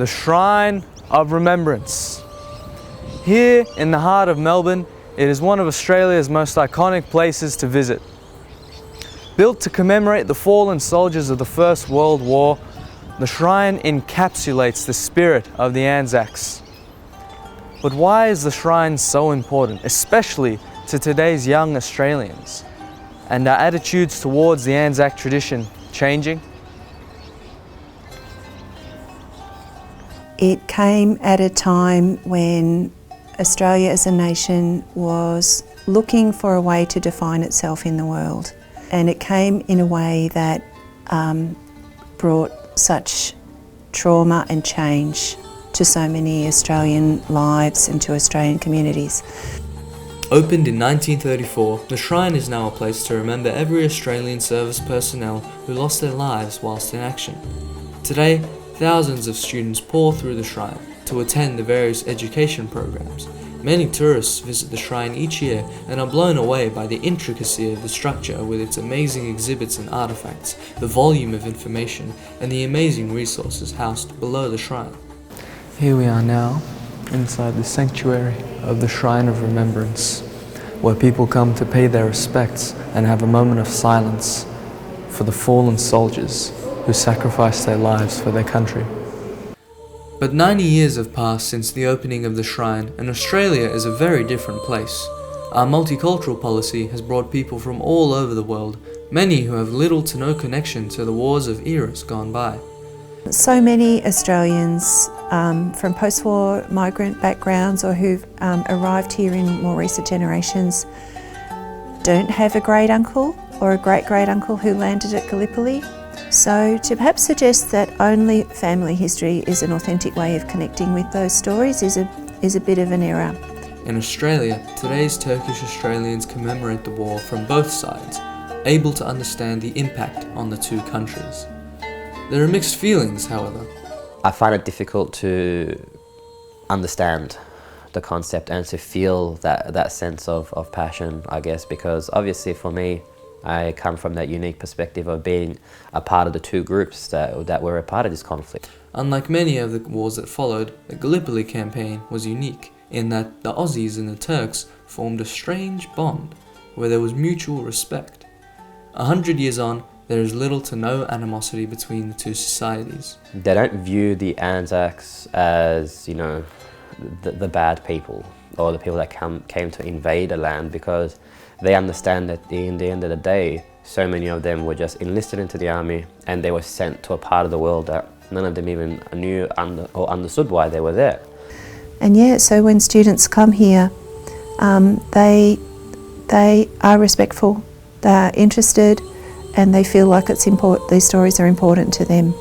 the Shrine of Remembrance. Here in the heart of Melbourne, it is one of Australia's most iconic places to visit. Built to commemorate the fallen soldiers of the First World War, the shrine encapsulates the spirit of the Anzacs. But why is the shrine so important, especially to today's young Australians? And are attitudes towards the Anzac tradition changing? It came at a time when Australia as a nation was looking for a way to define itself in the world. And it came in a way that brought such trauma and change to so many Australian lives and to Australian communities. Opened in 1934, the shrine is now a place to remember every Australian service personnel who lost their lives whilst in action. Today, thousands of students pour through the shrine to attend the various education programs. Many tourists visit the shrine each year and are blown away by the intricacy of the structure with its amazing exhibits and artifacts, the volume of information, and the amazing resources housed below the shrine. Here we are now, inside the sanctuary of the Shrine of Remembrance, where people come to pay their respects and have a moment of silence for the fallen soldiers who sacrificed their lives for their country. But 90 years have passed since the opening of the shrine, and Australia is a very different place. Our multicultural policy has brought people from all over the world, many who have little to no connection to the wars of eras gone by. So many Australians from post-war migrant backgrounds or who've arrived here in more recent generations don't have a great uncle or a great uncle who landed at Gallipoli. So to perhaps suggest that only family history is an authentic way of connecting with those stories is a bit of an error. In Australia, today's Turkish Australians commemorate the war from both sides, able to understand the impact on the two countries. There are mixed feelings, however. I find it difficult to understand the concept and to feel that sense of passion, I guess, because obviously for me, I come from that unique perspective of being a part of the two groups that were a part of this conflict. Unlike many of the wars that followed, the Gallipoli campaign was unique in that the Aussies and the Turks formed a strange bond where there was mutual respect. 100 years on, there is little to no animosity between the two societies. They don't view the Anzacs as, the bad people or the people that came to invade a land, because they understand that in the end of the day, so many of them were just enlisted into the army and they were sent to a part of the world that none of them even knew or understood why they were there. And yeah, so when students come here, they are respectful, they're interested, and they feel like it's important. These stories are important to them.